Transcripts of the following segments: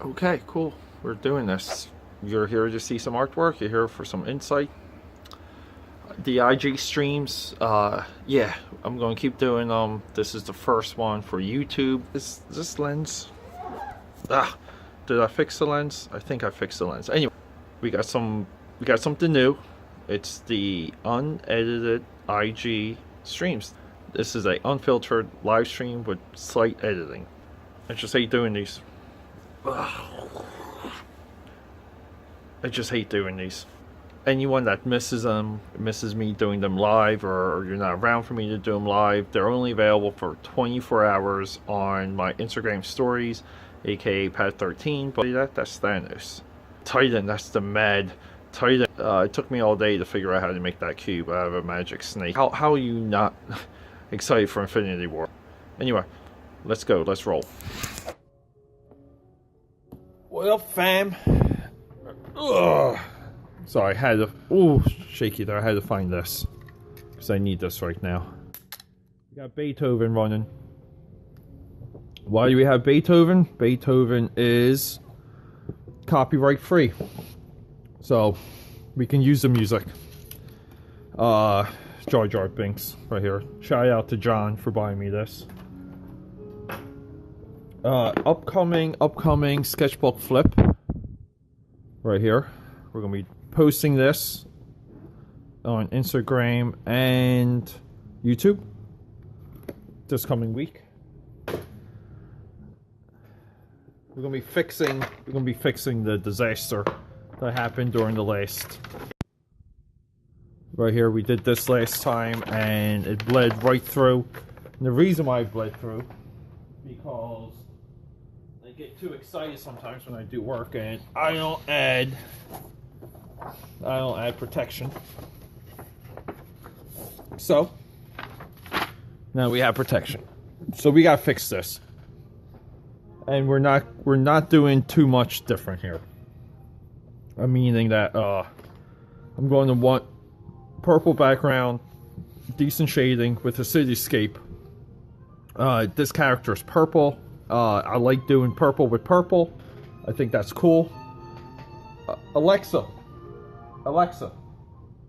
Okay, cool. We're doing this. You're here to see some artwork. You're here for some insight. The IG streams, yeah, I'm going to keep doing them. This is the first one for YouTube. Is this lens? Ah, did I fix the lens? I think I fixed the lens. Anyway, we got something new. It's the unedited IG streams. This is a unfiltered live stream with slight editing. I just hate doing these. I just hate doing these. Anyone that misses me doing them live, or you're not around for me to do them live, they're only available for 24 hours on my Instagram stories, aka Pat13. But that's Thanos. Titan, that's the Mad Titan. It took me all day to figure out how to make that cube out of a magic snake. How are you not excited for Infinity War? Anyway, let's go. Let's roll. What up, fam? Ugh. So I had to, shaky there, I had to find this, because I need this right now. We got Beethoven running. Why do we have Beethoven? Beethoven is copyright free, so we can use the music. Jar Jar Binks right here. Shout out to John for buying me this. Upcoming sketchbook flip right here. We're gonna be posting this on Instagram and YouTube this coming week. We're gonna be fixing the disaster that happened during the last. Right here, we did this last time and it bled right through. And the reason why it bled through, because I get too excited sometimes when I do work and I don't add protection. So now we have protection. So we gotta fix this. And we're not doing too much different here. Meaning that I'm going to want purple background, decent shading with a cityscape. This character is purple. I like doing purple with purple. I think that's cool. Alexa,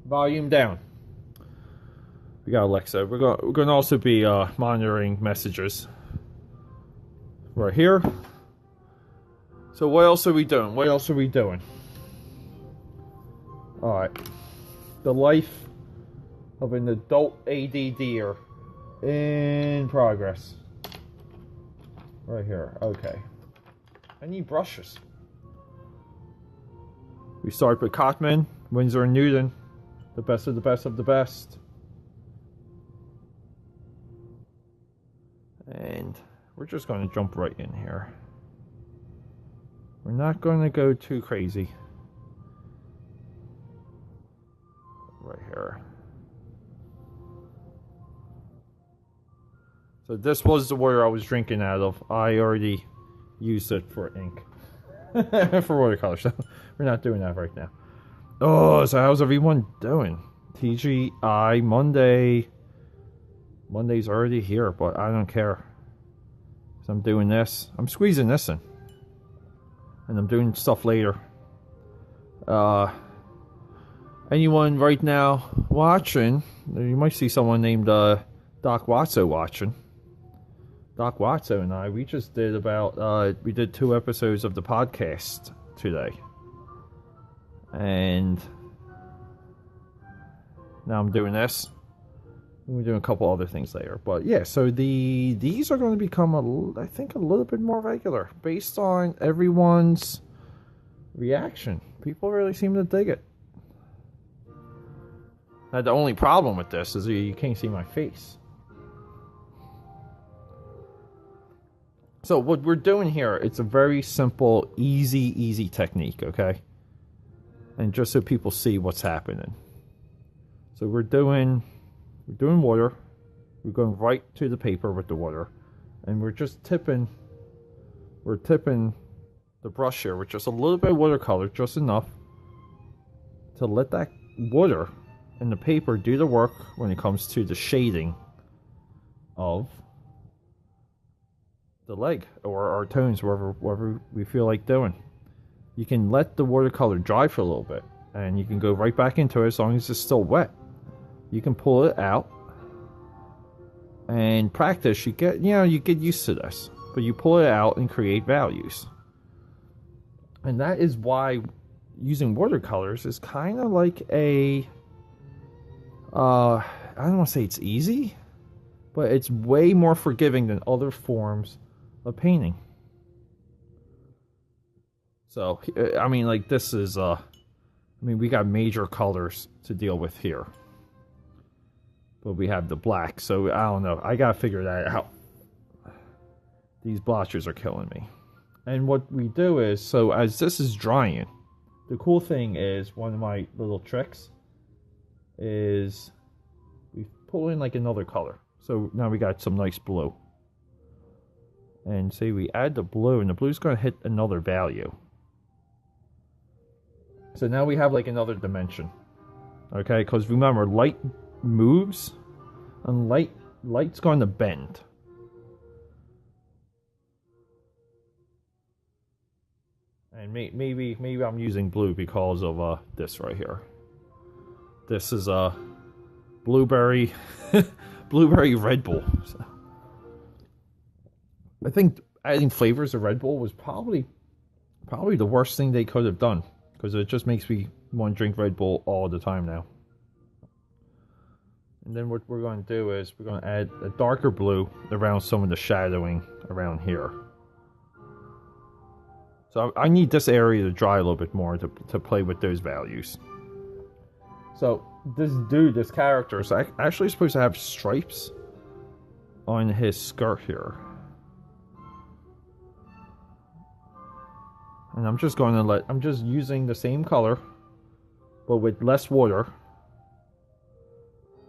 volume down. We got Alexa. We're going to also be monitoring messages right here. So what else are we doing? All right. The life of an adult ADDer in progress. Right here. Okay. I need brushes. We start with Cotman, Winsor & Newton, the best of the best of the best. And we're just going to jump right in here. We're not going to go too crazy. Right here. So this was the water I was drinking out of. I already used it for ink. For watercolor, so we're not doing that right now. Oh, so how's everyone doing? TGI Monday. Monday's already here, but I don't care. So I'm doing this. I'm squeezing this in. And I'm doing stuff later. Anyone right now watching, you might see someone named Doc Watso watching. Doc Watso and I, we just did we did 2 episodes of the podcast today. And now I'm doing this. We're doing a couple other things later. But yeah, so these are going to become, I think, a little bit more regular based on everyone's reaction. People really seem to dig it. Now, the only problem with this is you can't see my face. So what we're doing here, it's a very simple, easy technique, okay? And just so people see what's happening. So we're doing water. We're going right to the paper with the water. And we're tipping the brush here with just a little bit of watercolor, just enough to let that water and the paper do the work when it comes to the shading of the leg or our tones, wherever we feel like doing. You can let the watercolor dry for a little bit, and you can go right back into it as long as it's still wet. You can pull it out and practice. You get used to this, but you pull it out and create values. And that is why using watercolors is kind of like a I don't want to say it's easy, but it's way more forgiving than other forms of painting. So, I mean, like, this is, we got major colors to deal with here. But we have the black, so I don't know. I gotta figure that out. These blotches are killing me. And what we do is, so as this is drying, the cool thing is, one of my little tricks is we pull in like another color. So now we got some nice blue. And say we add the blue, and the blue's going to hit another value. So now we have like another dimension. Okay, because remember, light moves, and light's going to bend. And maybe I'm using blue because of this right here. This is a blueberry Red Bull. So I think adding flavors of Red Bull was probably the worst thing they could have done, because it just makes me want to drink Red Bull all the time now. And then what we're going to do is we're going to add a darker blue around some of the shadowing around here. So I need this area to dry a little bit more to play with those values. So this character is actually supposed to have stripes on his skirt here. And I'm just using the same color, but with less water,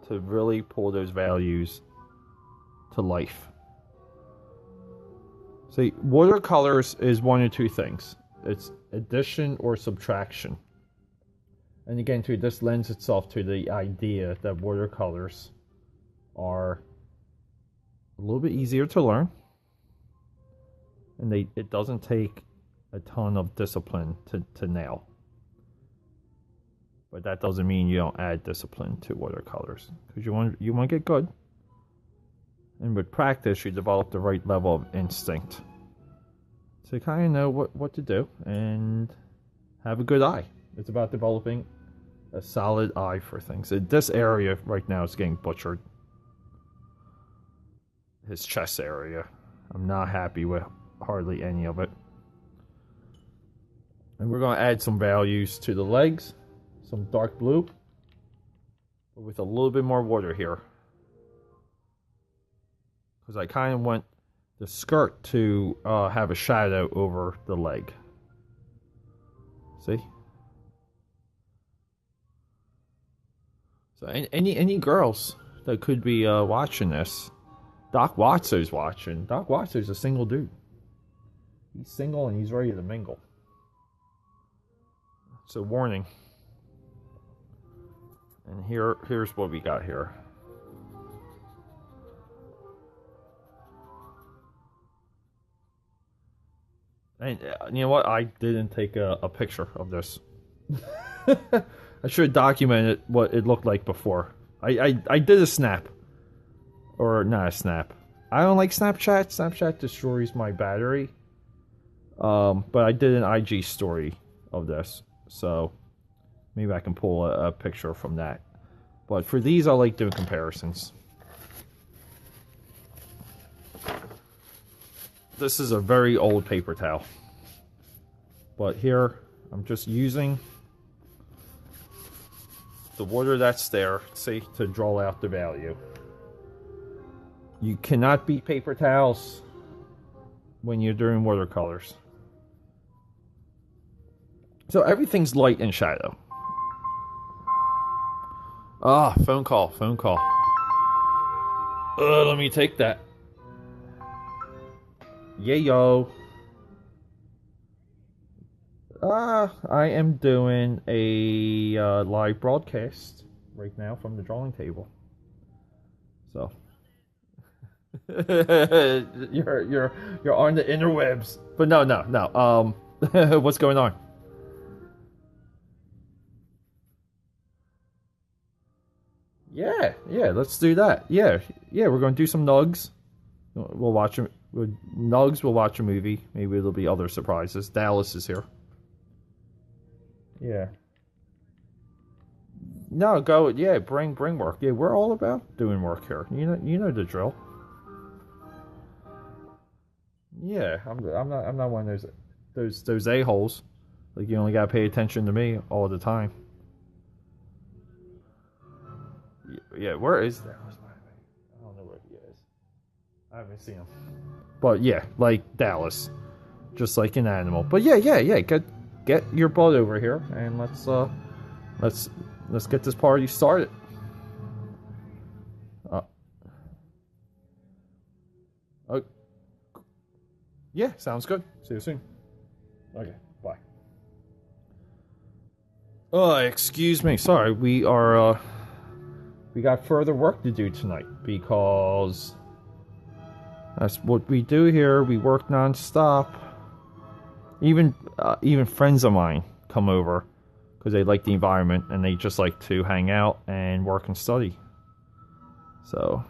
to really pull those values to life. See, watercolors is one or two things. It's addition or subtraction. And again, too, this lends itself to the idea that watercolors are a little bit easier to learn. And it doesn't take a ton of discipline to nail. But that doesn't mean you don't add discipline to watercolors, because you want to get good. And with practice, you develop the right level of instinct to kind of know what to do and have a good eye. It's about developing a solid eye for things. This area right now is getting butchered. His chest area, I'm not happy with hardly any of it. And we're going to add some values to the legs, some dark blue, with a little bit more water here, because I kind of want the skirt to have a shadow over the leg. See? So any girls that could be watching this, Doc Watso's watching. Doc Watso's a single dude. He's single and he's ready to mingle. So warning. And here's what we got here. And you know what? I didn't take a picture of this. I should have documented what it looked like before. I did a snap. Or not a snap. I don't like Snapchat. Snapchat destroys my battery. But I did an IG story of this. So maybe I can pull a picture from that. But for these, I like doing comparisons. This is a very old paper towel. But here, I'm just using the water that's there, see, to draw out the value. You cannot beat paper towels when you're doing watercolors. So everything's light and shadow. Ah, phone call. Let me take that. Yeah, yo. I am doing a live broadcast right now from the drawing table. So. You're on the interwebs. But no. What's going on? Yeah. Let's do that. Yeah. We're going to do some nugs. We'll watch a nugs. We'll watch a movie. Maybe there'll be other surprises. Dallas is here. Yeah. No, go. Yeah, bring work. Yeah, we're all about doing work here. You know the drill. Yeah, I'm not one of those a holes. Like you only gotta pay attention to me all the time. Yeah, where is that? I don't know where he is. I haven't seen him. But yeah, like Dallas, just like an animal. But yeah. Get your butt over here and let's let's get this party started. Uh, uh yeah, sounds good. See you soon. Okay, bye. Excuse me. Sorry, we got further work to do tonight because that's what we do here. We work nonstop. Even friends of mine come over because they like the environment and they just like to hang out and work and study. So,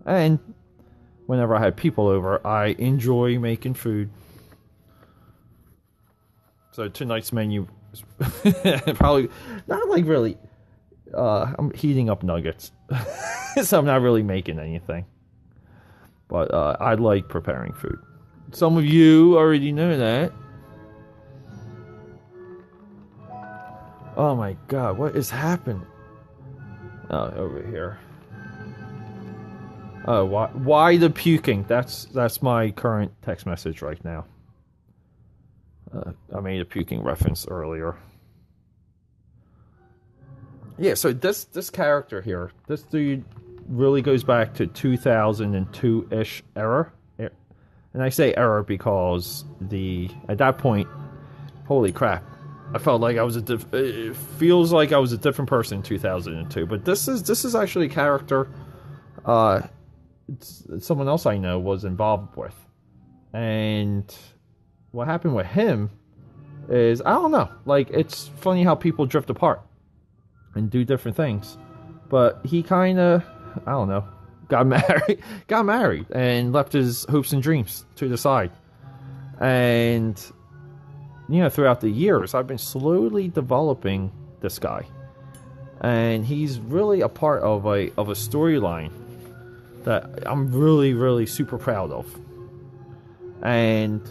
and whenever I have people over, I enjoy making food. So tonight's menu is probably not like really. I'm heating up nuggets, so I'm not really making anything. But I like preparing food. Some of you already know that. Oh my god, what is happening? Oh, over here. Oh, why the puking? That's my current text message right now. I made a puking reference earlier. Yeah, so this character here, this dude really goes back to 2002-ish era. And I say era because at that point, holy crap, I felt like it feels like I was a different person in 2002. But this is actually a character someone else I know was involved with. And what happened with him is, I don't know, like, it's funny how people drift apart and do different things. But he kind of, I don't know, got married and left his hopes and dreams to the side. And throughout the years, I've been slowly developing this guy, and he's really a part of a storyline that I'm really, really super proud of. And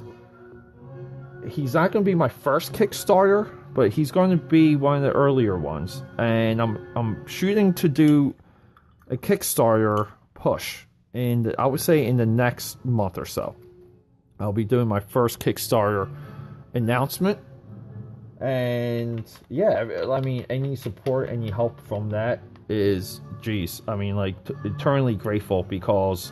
he's not going to be my first Kickstarter, but he's going to be one of the earlier ones. And I'm shooting to do a Kickstarter push, and I would say in the next month or so, I'll be doing my first Kickstarter announcement. And yeah, I mean, any support, any help from that is, geez, I mean, like, eternally grateful, because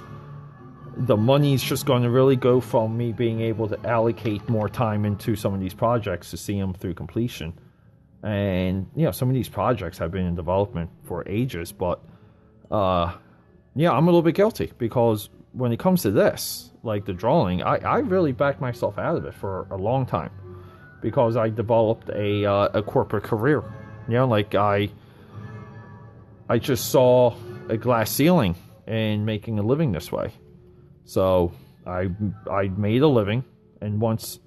the money's just going to really go from me being able to allocate more time into some of these projects to see them through completion. And some of these projects have been in development for ages, but yeah, I'm a little bit guilty, because when it comes to this, like the drawing, I really backed myself out of it for a long time, because I developed a corporate career. Like I just saw a glass ceiling and making a living this way. So I made a living, and once,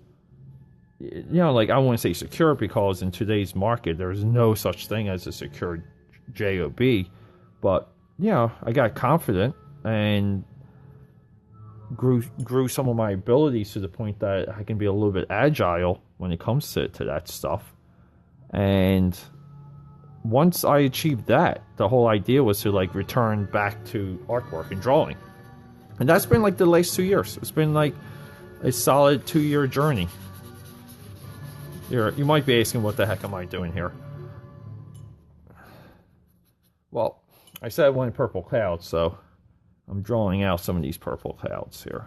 like, I don't want to say secure, because in today's market there's no such thing as a secure job, but I got confident and grew some of my abilities to the point that I can be a little bit agile when it comes to that stuff. And once I achieved that, the whole idea was to, like, return back to artwork and drawing. And that's been like the last 2 years. It's been like a solid 2-year journey. You might be asking, what the heck am I doing here? Well, I said I wanted purple clouds, so I'm drawing out some of these purple clouds here.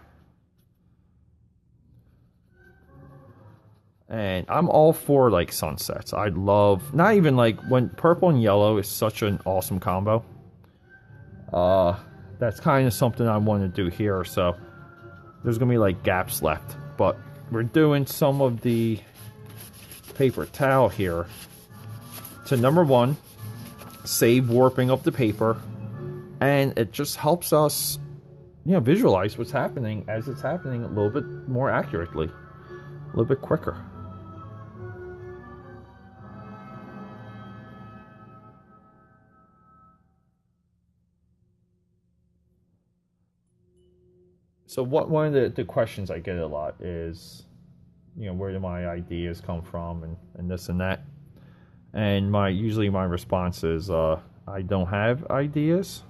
And I'm all for, like, sunsets. I love, not even like when purple and yellow is such an awesome combo. that's kind of something I want to do here. So there's gonna be like gaps left, but we're doing some of the paper towel here to, number one, save warping of the paper, and it just helps us, you know, visualize what's happening as it's happening a little bit more accurately, a little bit quicker. So one of the questions I get a lot is, you know, where do my ideas come from, and this and that. And usually my response is, I don't have ideas.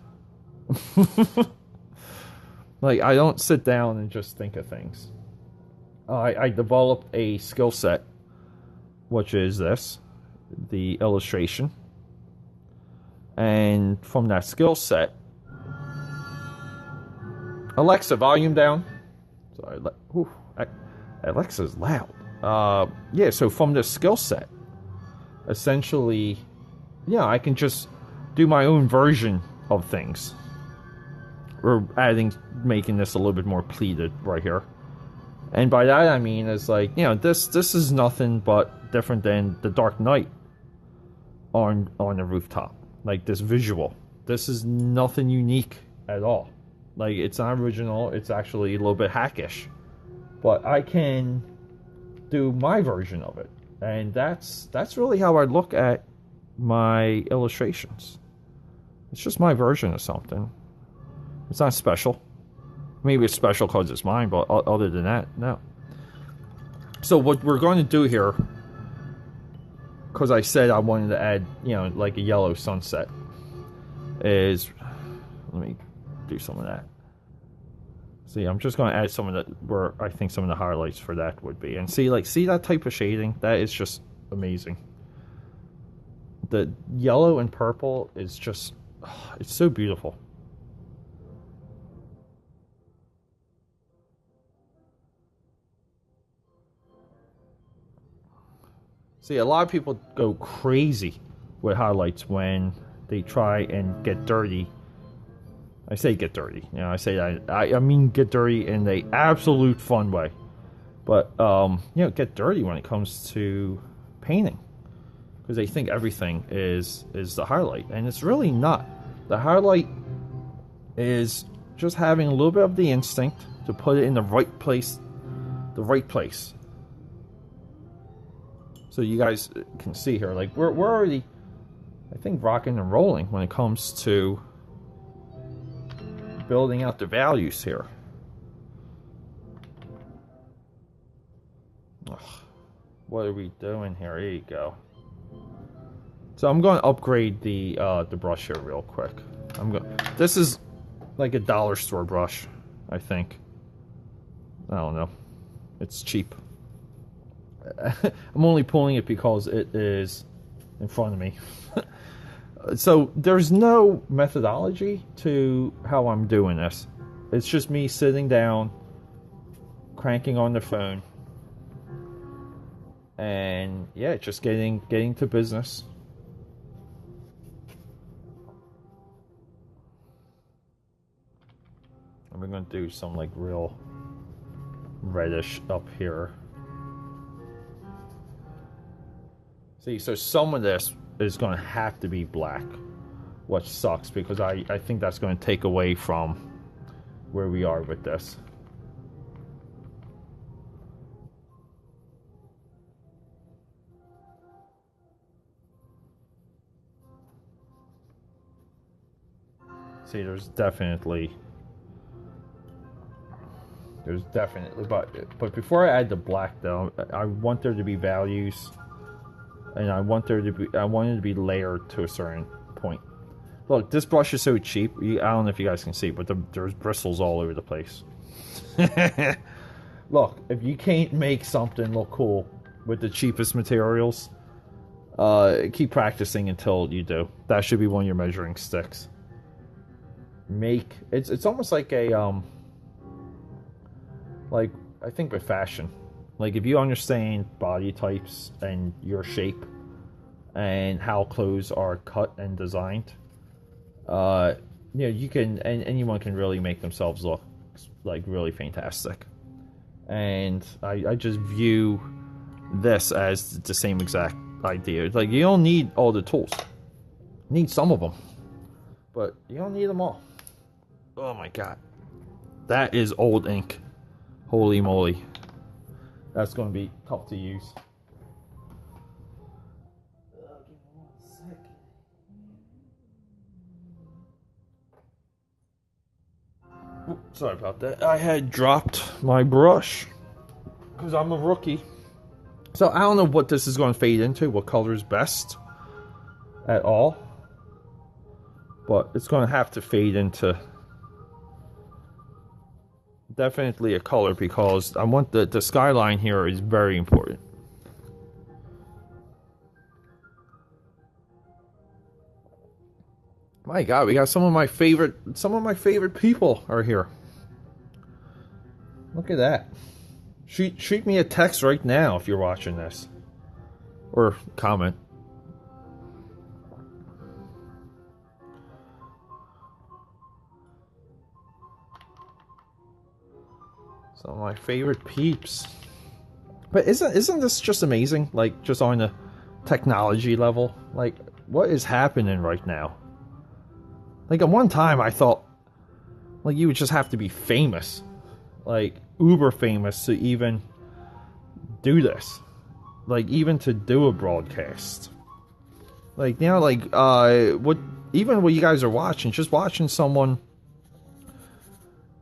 Like, I don't sit down and just think of things. I developed a skill set, which is this, the illustration. And from that skill set, Alexa, volume down. Sorry, Alexa's loud. Yeah, so from this skill set, essentially, yeah, I can just do my own version of things. We're making this a little bit more pleated right here. And by that I mean, it's like, you know, this is nothing but different than the Dark Knight on the rooftop. Like, this visual. This is nothing unique at all. Like, it's not original, it's actually a little bit hackish. But I can do my version of it. And that's really how I look at my illustrations. It's just my version of something. It's not special. Maybe it's special because it's mine, but other than that, no. So what we're going to do here, because I said I wanted to add, you know, like a yellow sunset, is, let me do some of that. See, I'm just going to add some of that, where I think some of the highlights for that would be. And see that type of shading? That is just amazing. The yellow and purple is just, it's so beautiful. See, a lot of people go crazy with highlights when they try and get dirty. I say get dirty. You know, I mean get dirty in the absolute fun way. But, you know, get dirty when it comes to painting. Because they think everything is the highlight. And it's really not. The highlight is just having a little bit of the instinct to put it in the right place. The right place. So you guys can see here, like, we're already, I think, rocking and rolling when it comes to building out the values here. Ugh, what are we doing here? There you go. So I'm going to upgrade the brush here real quick. This is like a dollar store brush, I think. I don't know. It's cheap. I'm only pulling it because it is in front of me. So there's no methodology to how I'm doing this. It's just me sitting down, cranking on the phone, and yeah, just getting to business. And we're going to do some like real reddish up here. See, so some of this is going to have to be black, which sucks because I think that's going to take away from where we are with this. See, there's definitely, but before I add the black though, I want there to be values. And I want it to be layered to a certain point. Look, this brush is so cheap. I don't know if you guys can see, but there's bristles all over the place. Look, if you can't make something look cool with the cheapest materials, keep practicing until you do. That should be one of your measuring sticks. It's almost like a like, I think with fashion. Like, if you understand body types and your shape and how clothes are cut and designed, you can, and anyone can really make themselves look like really fantastic. And I just view this as the same exact idea. Like, you don't need all the tools. You need some of them, but you don't need them all. Oh my god. That is old ink. Holy moly. That's going to be tough to use. Sorry about that. I had dropped my brush because I'm a rookie. So I don't know what this is going to fade into, what color is best at all. But it's going to have to fade into definitely a color, because I want the skyline here is very important. My god, we got some of my favorite people are here. Look at that. Shoot me a text right now if you're watching this. Or comment. Some of my favorite peeps. But isn't this just amazing? Like, just on the technology level? Like, what is happening right now? Like, at one time I thought, like, you would just have to be famous. Like, uber famous to even do this. Like, even to do a broadcast. Like, now, like, what you guys are watching, just watching someone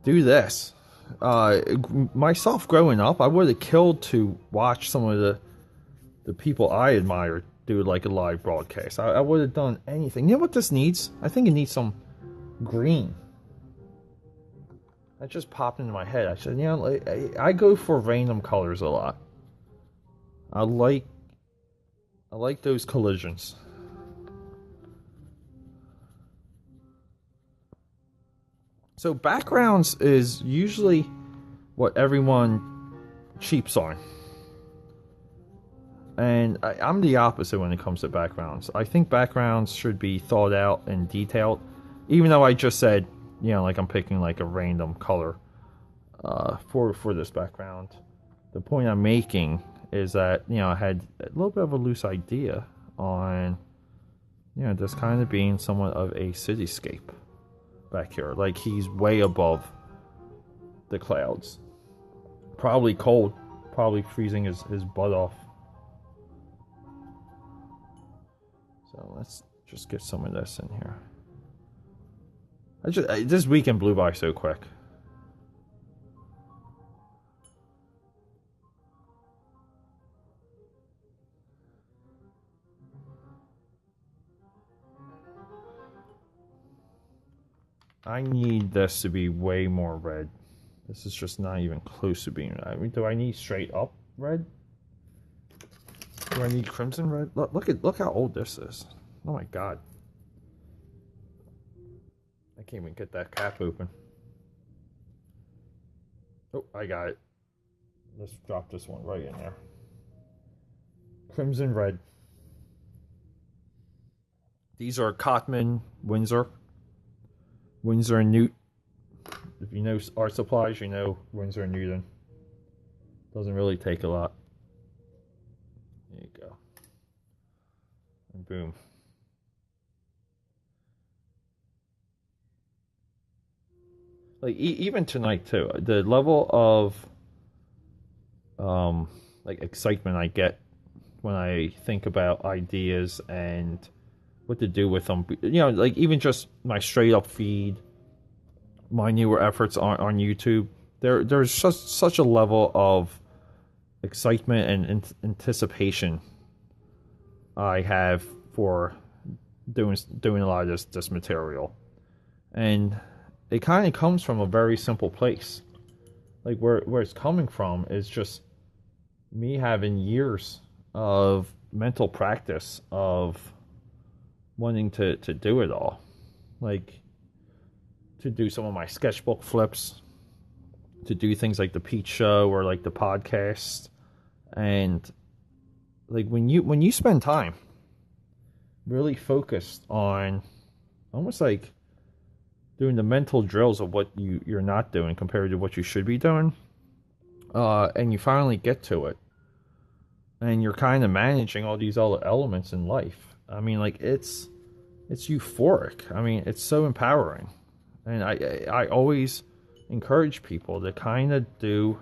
do this. Myself growing up, I would have killed to watch some of the people I admire do like a live broadcast. I would have done anything. You know what this needs? I think it needs some green. That just popped into my head. I said, I go for random colors a lot. I like those collisions. So backgrounds is usually what everyone cheaps on. And I'm the opposite when it comes to backgrounds. I think backgrounds should be thought out and detailed. Even though I just said, like I'm picking like a random color for this background. The point I'm making is that, I had a little bit of a loose idea on, this kind of being somewhat of a cityscape back here. Like, he's way above the clouds. Probably cold. Probably freezing his butt off. So let's just get some of this in here. This weekend blew by so quick. I need this to be way more red. This is just not even close to being red. I mean, do I need straight up red? Do I need crimson red? Look how old this is. Oh my god. I can't even get that cap open. Oh, I got it. Let's drop this one right in there. Crimson red. These are Cotman Winsor and Newt. If you know art supplies, you know Winsor and Newton. Doesn't really take a lot. There you go. And boom. Like, even tonight too, the level of like excitement I get when I think about ideas and what to do with them. Like, even just my straight up feed, my newer efforts on YouTube, there's just such a level of excitement and anticipation I have for doing a lot of this material. And it kind of comes from a very simple place. Like, where it's coming from is just me having years of mental practice of wanting to do it all. Like, to do some of my sketchbook flips, to do things like the Peach Show or like the podcast. And like, when you spend time really focused on almost like doing the mental drills of what you're not doing compared to what you should be doing, and you finally get to it, and you're kind of managing all these other elements in life. I mean, like it's euphoric. I mean, it's so empowering, and I always encourage people to kind of do,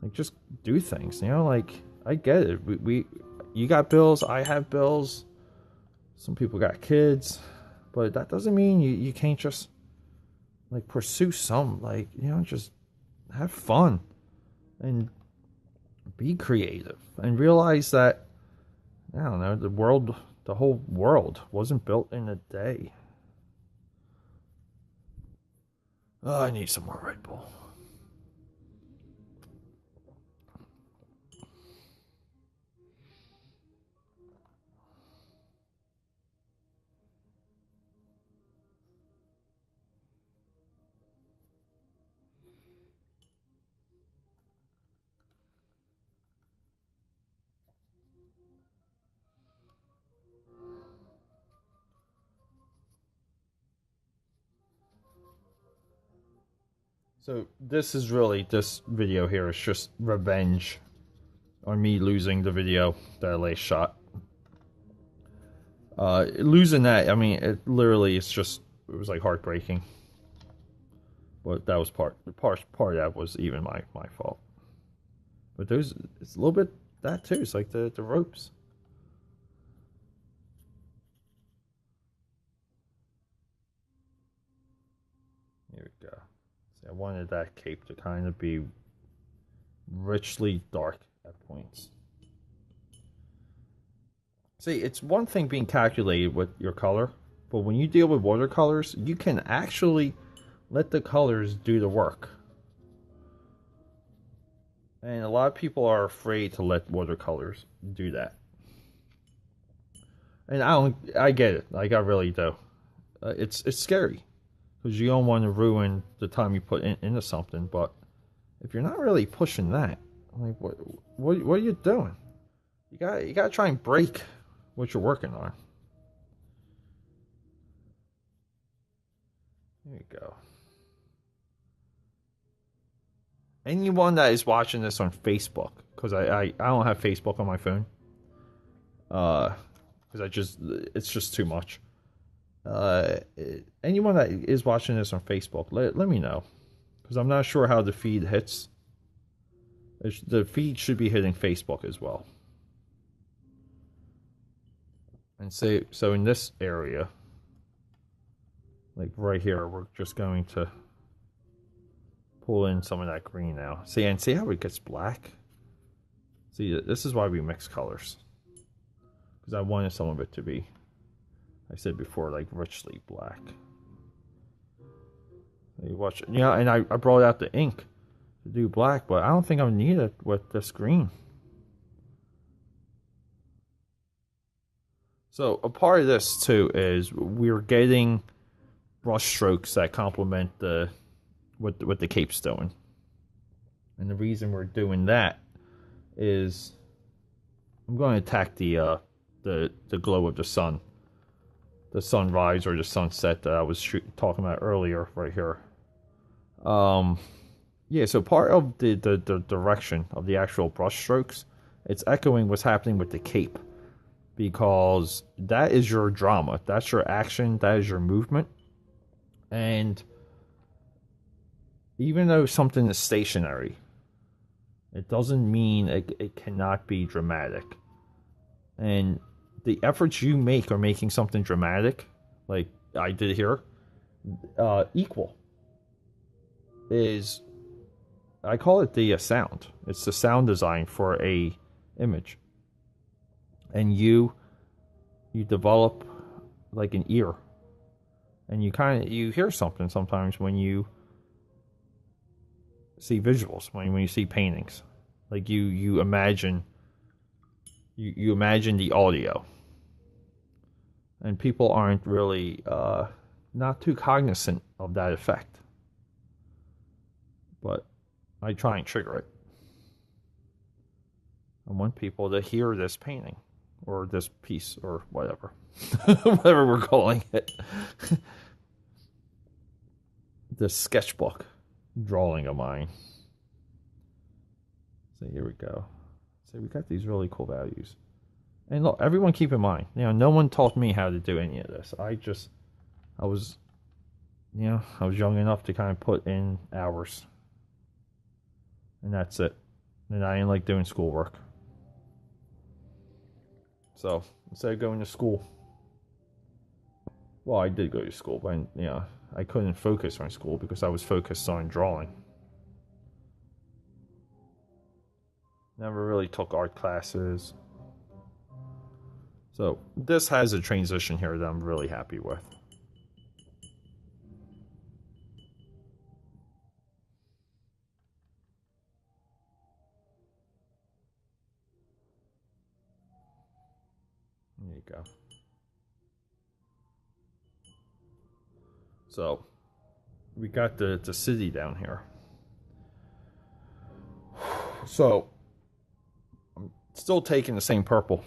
like, just do things. You know, like, I get it. You got bills. I have bills. Some people got kids, but that doesn't mean you can't just, like, pursue some, like, you know, just have fun and be creative and realize that, I don't know, the whole world wasn't built in a day. Oh, I need some more Red Bull. So this video here is just revenge on me losing the video that I last shot. Losing that, I mean, it was like heartbreaking. But that was part of that was even my fault. But it's a little bit that too. It's like the ropes. Here we go. See, I wanted that cape to kind of be richly dark at points. See, it's one thing being calculated with your color, but when you deal with watercolors, you can actually let the colors do the work. And a lot of people are afraid to let watercolors do that. And I get it. Like, I really do. It's scary because you don't want to ruin the time you put into something. But if you're not really pushing that, like, what are you doing? You got to try and break what you're working on. There you go. Anyone that is watching this on Facebook, because I don't have Facebook on my phone, because it's just too much. Anyone that is watching this on Facebook, let me know, because I'm not sure how the feed hits. The feed should be hitting Facebook as well. And so in this area, like right here, we're just going to pull in some of that green now. See how it gets black? See, this is why we mix colors. Because I wanted some of it to be, I said before, like richly black. You watch it. Yeah, and I brought out the ink to do black, but I don't think I need it with this green. So a part of this too is we're getting brush strokes that complement what the cape's doing. And the reason we're doing that is I'm going to attack the glow of the sun, the sunrise or the sunset that I was talking about earlier, right here. Yeah. So part of the direction of the actual brush strokes, it's echoing what's happening with the cape, because that is your drama, that's your action, that is your movement, and even though something is stationary, it doesn't mean it cannot be dramatic. And the efforts you make are making something dramatic, like I did here, equal. I call it the sound. It's the sound design for a image. And you develop like an ear. And you hear something sometimes when you see visuals, when you see paintings. Like you imagine the audio. And people aren't really not too cognizant of that effect. But I try and trigger it. I want people to hear this painting or this piece or whatever. Whatever we're calling it. this sketchbook drawing of mine. So here we go. So we got these really cool values. And look, everyone keep in mind, no one taught me how to do any of this. I was, I was young enough to kind of put in hours. And that's it. And I didn't like doing schoolwork. So instead of going to school, well, I did go to school, but I couldn't focus on school because I was focused on drawing. Never really took art classes. So this has a transition here that I'm really happy with. There you go. So we got the city down here. So I'm still taking the same purple.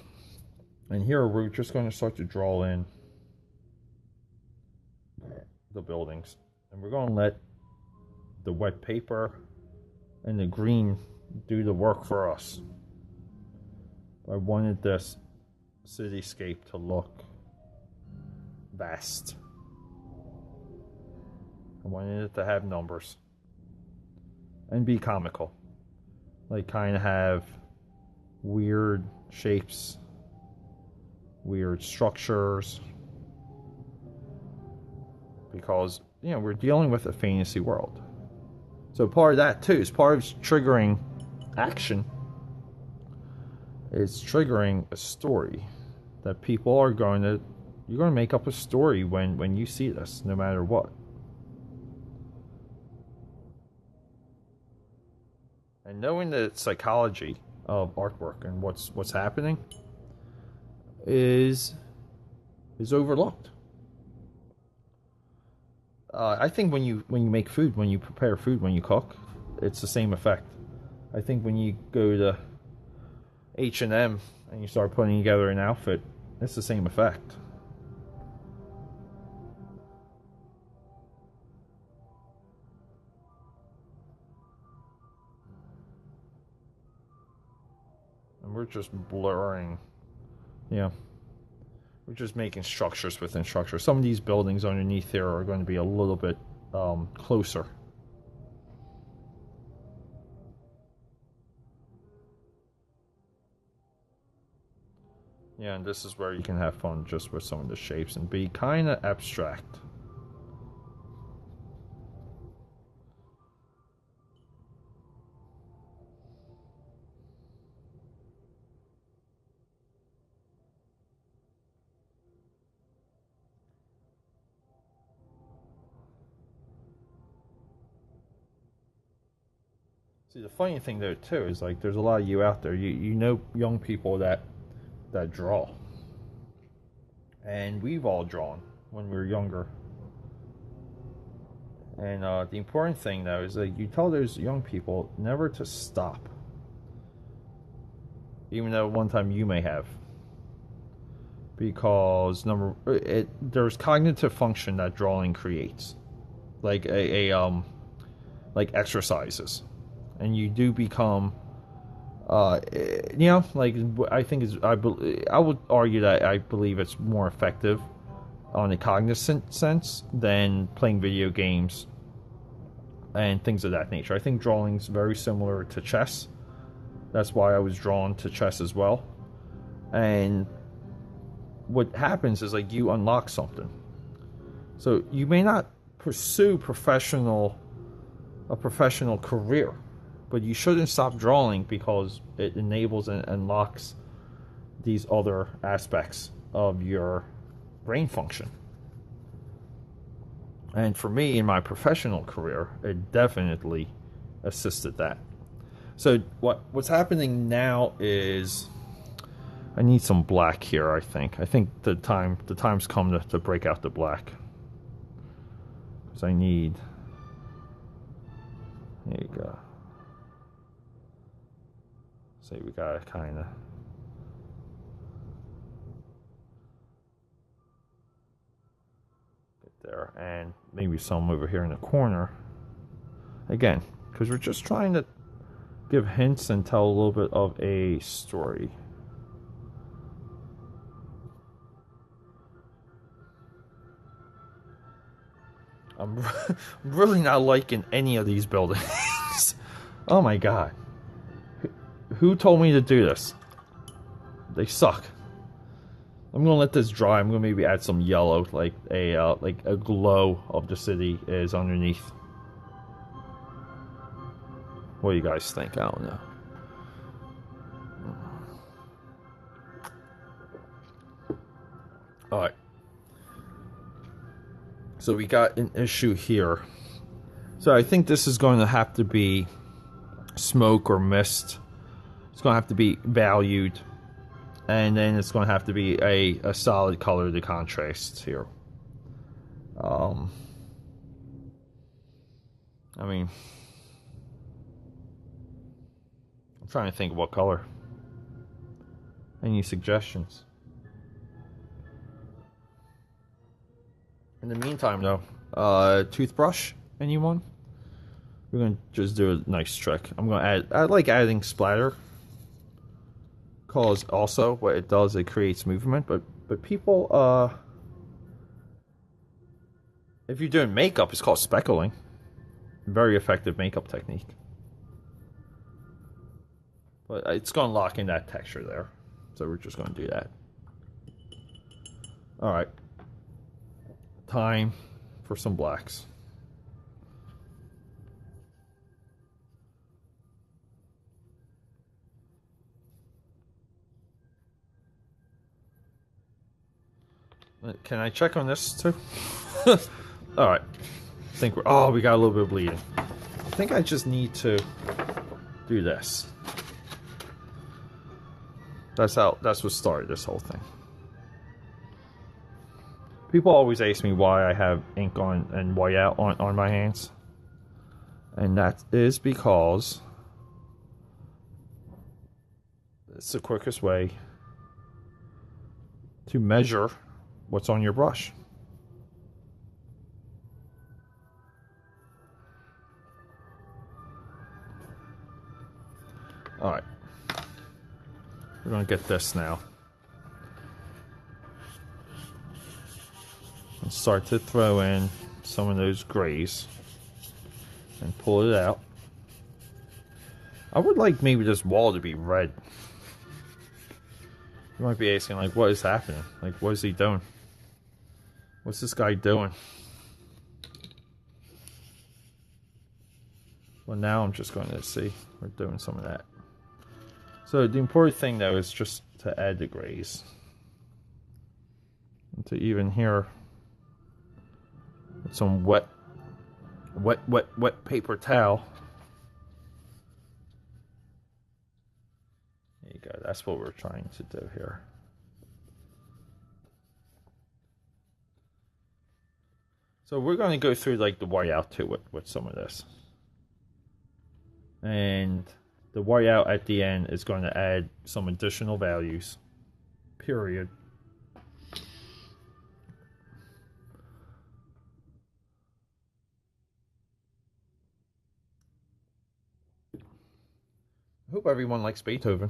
And here we're just going to start to draw in the buildings. And we're going to let the wet paper and the green do the work for us. I wanted this cityscape to look vast. I wanted it to have numbers. And be comical. Like kind of have weird shapes. Weird structures, because we're dealing with a fantasy world. So part of that too is part of triggering action. It's triggering a story that people are going to. You're going to make up a story when you see this, no matter what. And knowing the psychology of artwork and what's happening is overlooked. I think when you make food, when you prepare food, when you cook, it's the same effect. I think when you go to H&M and you start putting together an outfit, it's the same effect. And we're just blurring. We're just making structures within structures. Some of these buildings underneath here are going to be a little bit closer. Yeah, and this is where you can have fun just with some of the shapes and be kind of abstract. See, the funny thing though too is like there's a lot of you out there. You know young people that draw, and we've all drawn when we were younger. And the important thing though is that you tell those young people never to stop, even though one time you may have, because there's cognitive function that drawing creates, like like exercises. And you do become, like I think I would argue that I believe it's more effective on a cognizant sense than playing video games and things of that nature. I think drawing's very similar to chess. That's why I was drawn to chess as well. And what happens is like you unlock something. So you may not pursue a professional career, but you shouldn't stop drawing because it enables and unlocks these other aspects of your brain function. And for me, in my professional career, it definitely assisted that. So what's happening now is I need some black here. I think the time's come to break out the black, because I need. There you go. Say we gotta kind of get there, and maybe some over here in the corner. Again, because we're just trying to give hints and tell a little bit of a story. I'm really not liking any of these buildings. Oh my god. Who told me to do this? They suck. I'm gonna let this dry. I'm gonna maybe add some yellow, like a glow of the city is underneath. What do you guys think? I don't know. Alright. So we got an issue here. So I think this is going to have to be smoke or mist. It's going to have to be valued. And then it's going to have to be a solid color to contrast here. I mean, I'm trying to think of what color. Any suggestions? In the meantime, though, toothbrush, anyone? We're gonna just do a nice trick. I'm gonna add. I like adding splatter, cause also what it does, it creates movement. But people, if you're doing makeup, it's called speckling. Very effective makeup technique. But it's gonna lock in that texture there, so we're just gonna do that. All right. Time for some blacks. Can I check on this too? Alright. I think we got a little bit of bleeding. I think I just need to do this. That's what started this whole thing. People always ask me why I have ink on and white out on my hands. And that is because it's the quickest way to measure what's on your brush. Alright. We're going to get this now. And start to throw in some of those grays and pull it out. I would like maybe this wall to be red. You might be asking, like, what is happening? Like, what is he doing? What's this guy doing? Well, now I'm just going to see. We're doing some of that. So the important thing, though, is just to add the grays. And to even here, with some wet paper towel. There you go. That's what we're trying to do here. So we're going to go through like the whiteout too with some of this. And the whiteout at the end is going to add some additional values. Period. I hope everyone likes Beethoven.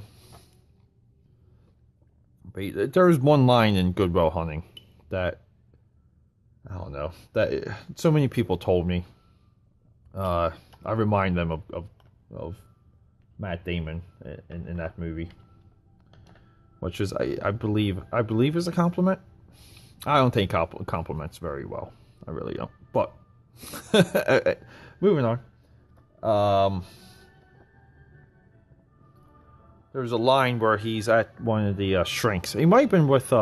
There's one line in Good Will Hunting that, I don't know, that so many people told me. I remind them of Matt Damon in that movie, which is I believe is a compliment. I don't take compliments very well. I really don't. But moving on. There's a line where he's at one of the shrinks. He might have been with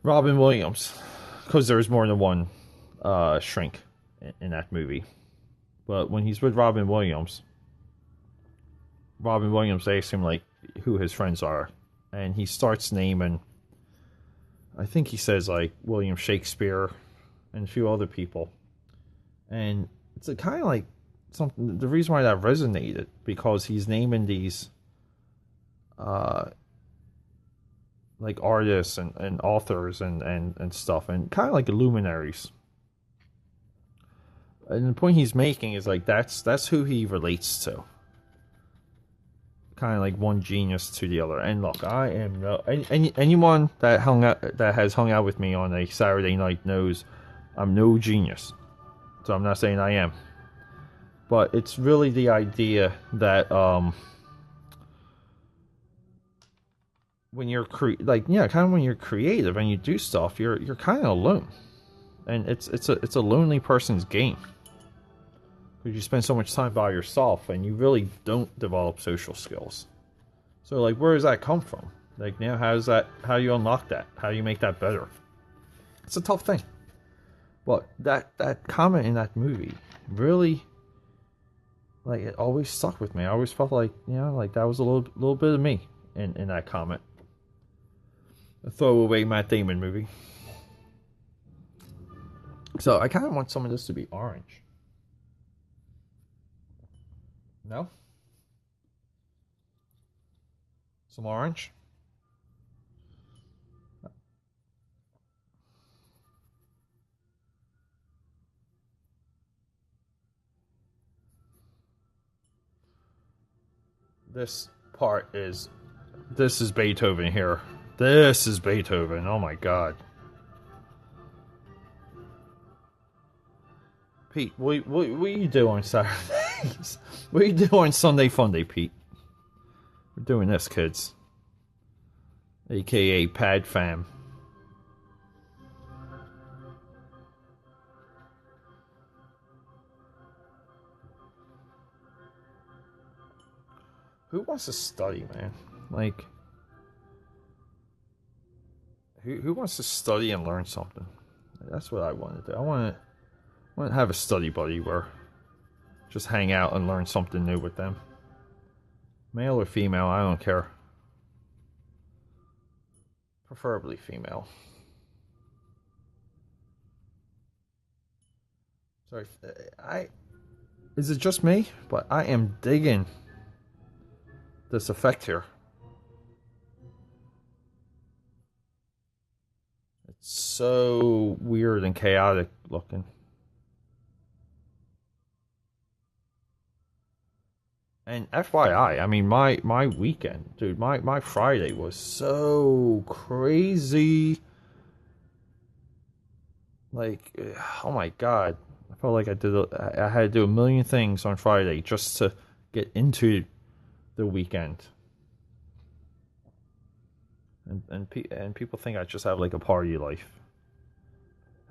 Robin Williams, because there's more than one shrink in that movie. But when he's with Robin Williams asks him like who his friends are, and he starts naming. I think he says like William Shakespeare and a few other people, and it's a kind of like something. The reason why that resonated, because he's naming these like like artists and authors and stuff, and kind of like luminaries. And the point he's making is like that's who he relates to. Kind of like one genius to the other. And look, I am no anyone that has hung out with me on a Saturday night knows I'm no genius. So I'm not saying I am, but it's really the idea that when you're kind of when you're creative and you do stuff, you're kind of alone, and it's a lonely person's game. Because you spend so much time by yourself and you really don't develop social skills. So, like, where does that come from? Like, how do you unlock that? How do you make that better? It's a tough thing. But that comment in that movie really, like, it always stuck with me. I always felt like, like that was a little bit of me in that comment. A throwaway Matt Damon movie. So, I kind of want some of this to be orange. No? Some orange? This is Beethoven here. This is Beethoven. Oh my God. Pete, what do you do on Saturdays? What do you do on Sunday Funday, Pete? We're doing this, kids. AKA Pad Fam. Who wants to study, man? Like, who wants to study and learn something? That's what I want to do. I want to have a study buddy where just hang out and learn something new with them. Male or female, I don't care. Preferably female. Sorry, is it just me? But I am digging this effect here. It's so weird and chaotic looking. And FYI, I mean, my weekend, dude, my Friday was so crazy. Like, oh my God. I felt like I had to do a million things on Friday just to get into the weekend. And people think I just have like a party life.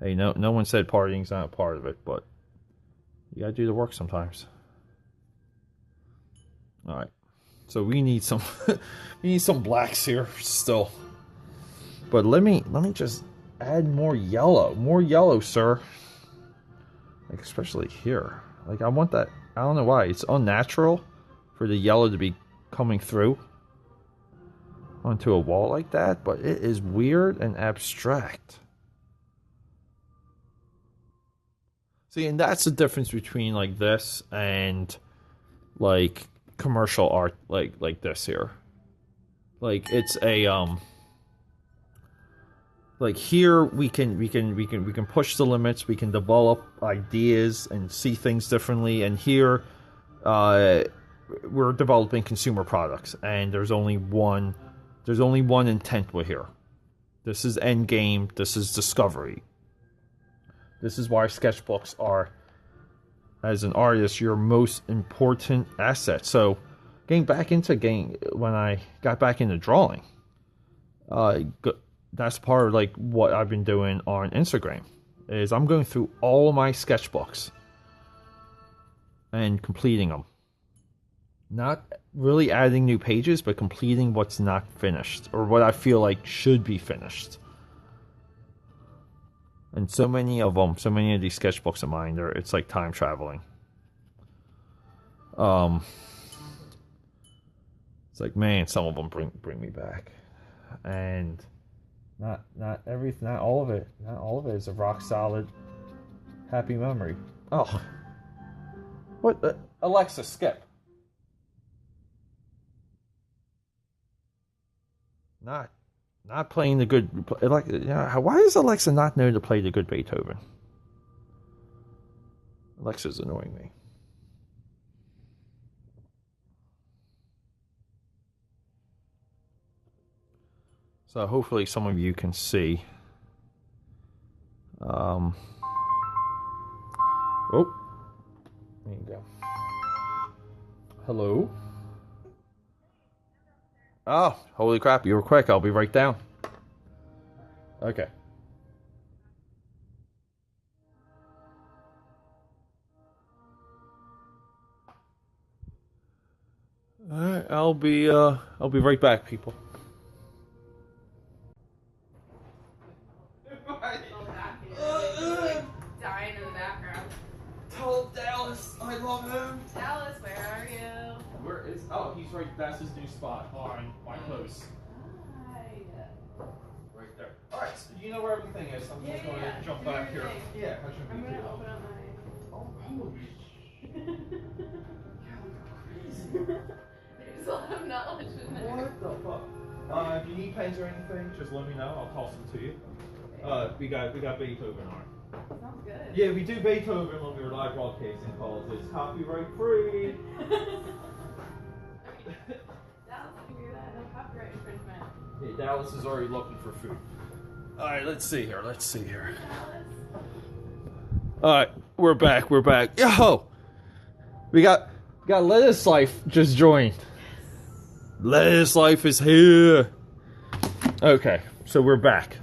Hey, no one said partying's not a part of it, but you gotta do the work sometimes. All right, so we need some blacks here still, but let me just add more yellow, sir. Like especially here, like I want that. I don't know why it's unnatural for the yellow to be coming through onto a wall like that, but it is weird and abstract. See, and that's the difference between like this and like commercial art like this here. Like it's a like here we can push the limits, we can develop ideas and see things differently, and here we're developing consumer products and there's only one intent with here. This is end game, this is discovery. This is why sketchbooks are, as an artist, your most important asset. So, when I got back into drawing, that's part of like what I've been doing on Instagram. Is I'm going through all of my sketchbooks and completing them. Not really adding new pages, but completing what's not finished or what I feel like should be finished. And so many of these sketchbooks of mine, it's like time traveling. It's like, man, some of them bring me back, and not all of it is a rock solid, happy memory. Oh, what? Alexa, skip. Not Not playing the good. Like, why does Alexa not know to play the good Beethoven? Alexa's annoying me. So hopefully some of you can see. Oh, there you go. Hello. Oh, holy crap! You were quick. I'll be right down. Okay. All right, I'll be right back, people. Dying in the background. Tell Dallas I love him. Dallas, where are you? Where is? Oh, he's right. That's his new spot on my post. Hi. Right there. All right. So you know where everything is. I'm just going to jump back here. Yeah, I should be. I'm going to open up my. Oh, holy There's a lot of knowledge in there. What the fuck? If you need pens or anything, just let me know. I'll toss them to you. We got Beethoven on. Sounds good. Yeah, we do Beethoven when we're live broadcasting calls. It's copyright free. Dallas can do that. No copyright infringement. Yeah, Dallas is already looking for food. All right, let's see here. Dallas. All right, we're back. Yo, we got Lettuce Life just joined. Lettuce Life is here. Okay, so we're back.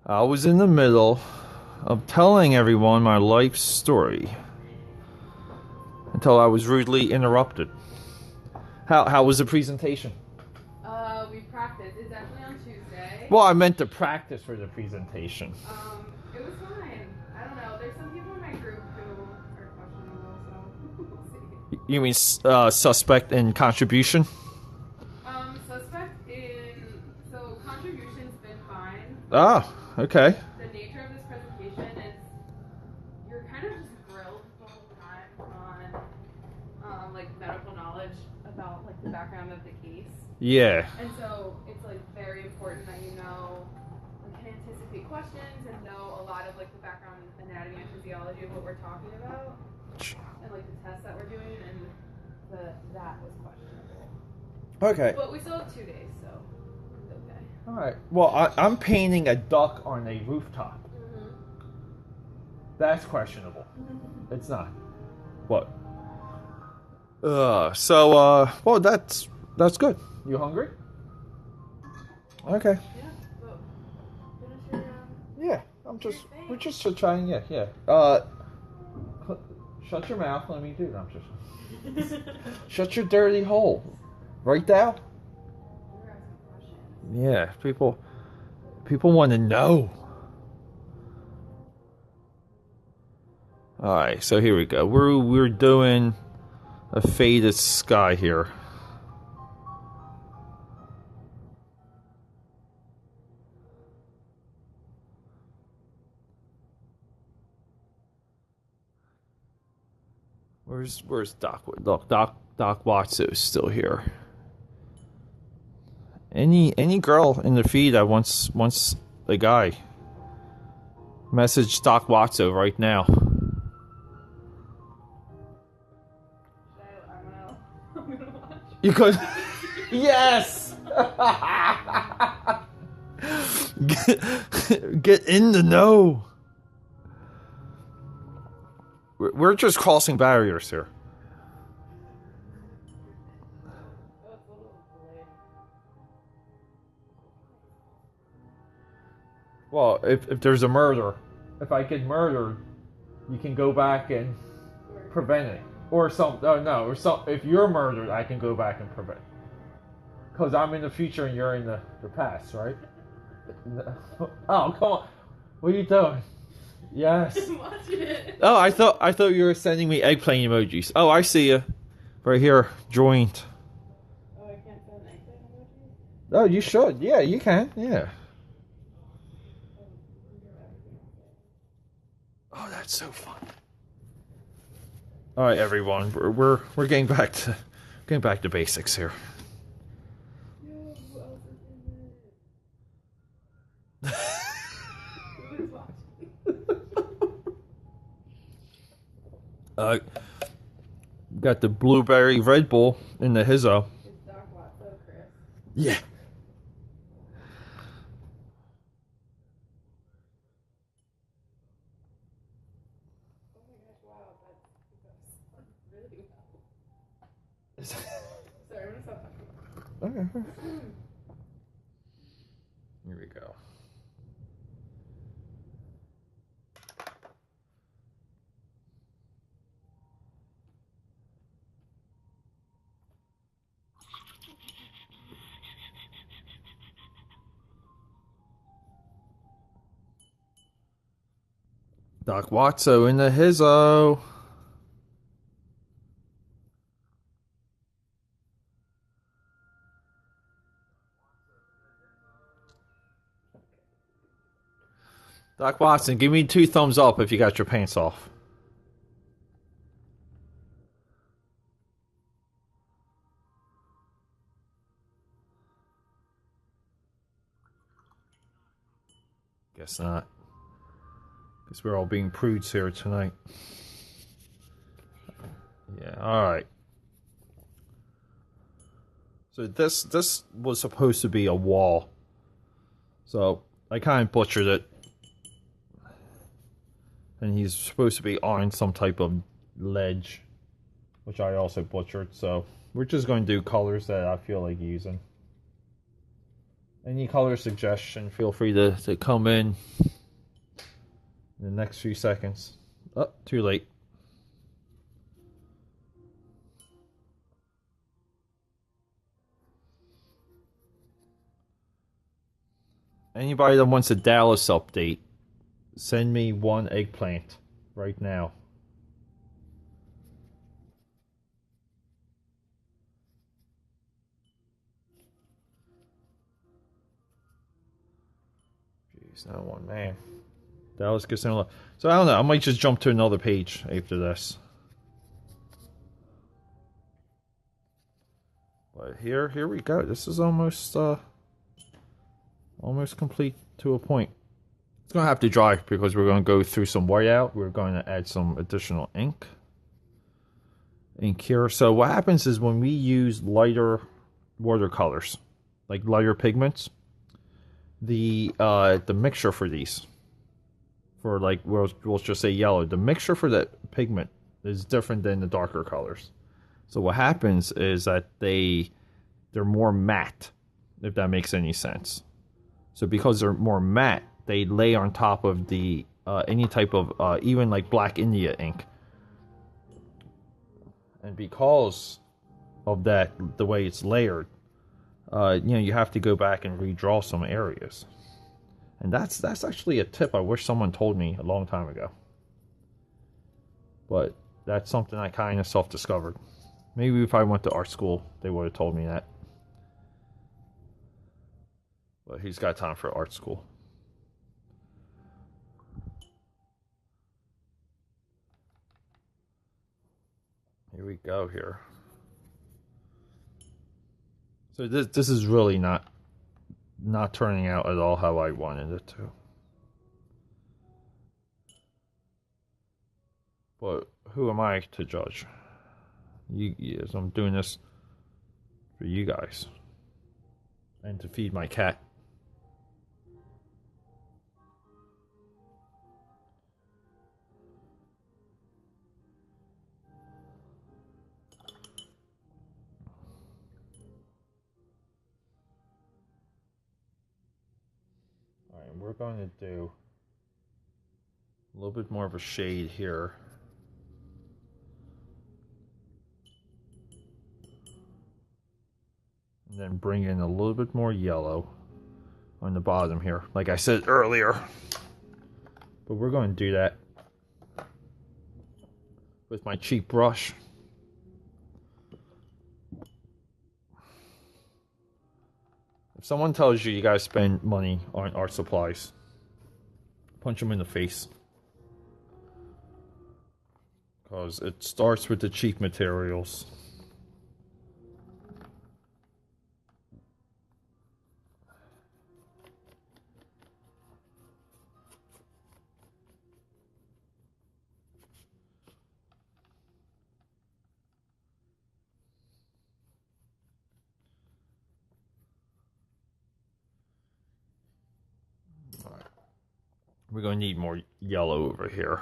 I was in the middle of telling everyone my life story until I was rudely interrupted. How was the presentation? We practiced. It's actually on Tuesday. Well, I meant to practice for the presentation. It was fine. I don't know. There's some people in my group who are questionable, so we'll see. You mean suspect in contribution? Suspect in... So, contribution's been fine. Oh, okay. The nature of this presentation is you're kind of just grilled the whole time on like medical knowledge about like the background of the case. Yeah. And so it's like very important that you know, like, can anticipate questions and know a lot of like the background anatomy and physiology of what we're talking about, and like the tests that we're doing, and that was questionable. Okay. But we still have 2 days, so it's okay. All right. Well, I'm painting a duck on a rooftop. Mm-hmm. That's questionable. It's not. What? Well, that's good. You hungry? Okay. Yeah. Well, finish your, Yeah. We're just trying. Yeah. Shut your mouth. Let me do it. I'm just. Shut your dirty hole. Right, Dal? Yeah. People want to know. All right. So here we go. We're doing a faded sky here. Where's Doc? Look, Doc Watso is still here. Any girl in the feed that wants a guy, message Doc Watso right now. I'm gonna watch. You could. Yes. Get in the know. We're just crossing barriers here. Well, if there's a murder, if I get murdered, you can go back and prevent it. Or if you're murdered, I can go back and prevent. Because I'm in the future and you're in the past, right? Oh, come on. What are you doing? Yes. Watch it. Oh, I thought you were sending me eggplant emojis. Oh, I see you. Right here, joined. Oh, I can't send eggplant emojis? Oh, you should. Yeah, you can. Yeah. Oh, that's so fun. All right, everyone. We're getting back to Getting back to basics here. Yo, who else is in it? Who is watching? Got the blueberry Red Bull in the hizzo. It's Doc Watso, Chris. Yeah. Oh my gosh, wow, that's really well. Sorry, I'm gonna stop talking. Okay. Here we go. Doc Watso in the hizzo. Doc Watson, give me 2 thumbs up if you got your pants off. Guess not. Guess we're all being prudes here tonight. Yeah, alright. So this was supposed to be a wall. So I kind of butchered it. And he's supposed to be on some type of ledge, which I also butchered. So we're just going to do colors that I feel like using. Any color suggestion, feel free to come in the next few seconds. Oh, too late. Anybody that wants a Dallas update, send me 1 eggplant right now. Jeez, that one, man. Dallas gets in a lot. So I don't know. I might just jump to another page after this. But here we go. This is almost complete to a point. It's gonna have to dry because we're gonna go through some whiteout. We're going to add some additional ink here. So what happens is when we use lighter watercolors, like lighter pigments, the mixture for these, for like we'll just say yellow, the mixture for that pigment is different than the darker colors. So what happens is that they're more matte, if that makes any sense. So because they're more matte, they lay on top of the any type of even like Black India ink. And because of that, the way it's layered, you have to go back and redraw some areas. And that's actually a tip I wish someone told me a long time ago. But that's something I kind of self-discovered. Maybe if I went to art school, they would have told me that. But he's got time for art school. Here we go here. So this is really not turning out at all how I wanted it to. But who am I to judge? Yes, I'm doing this for you guys. And to feed my cat. Alright, we're going to do a little bit more of a shade here. And then bring in a little bit more yellow on the bottom here, like I said earlier. But we're going to do that with my cheap brush. If someone tells you guys spend money on art supplies, punch them in the face. Because it starts with the cheap materials. We're going to need more yellow over here.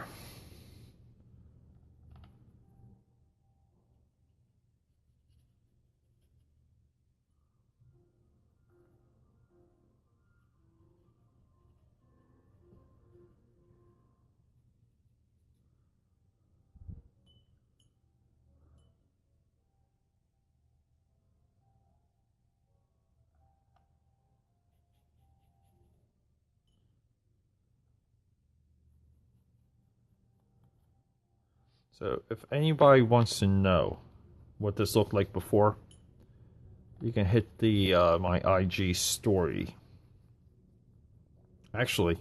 So if anybody wants to know what this looked like before, you can hit the my IG story. Actually,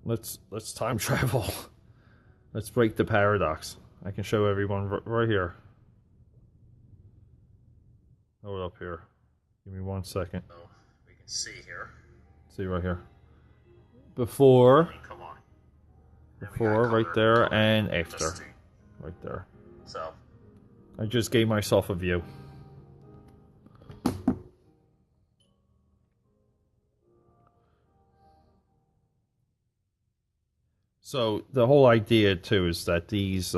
let's time travel. Let's break the paradox. I can show everyone right here. Hold up here. Give me 1 second. So we can see here. See right here. Before. Come on. Before, right there, and after. Right there. So I just gave myself a view. So the whole idea too is that these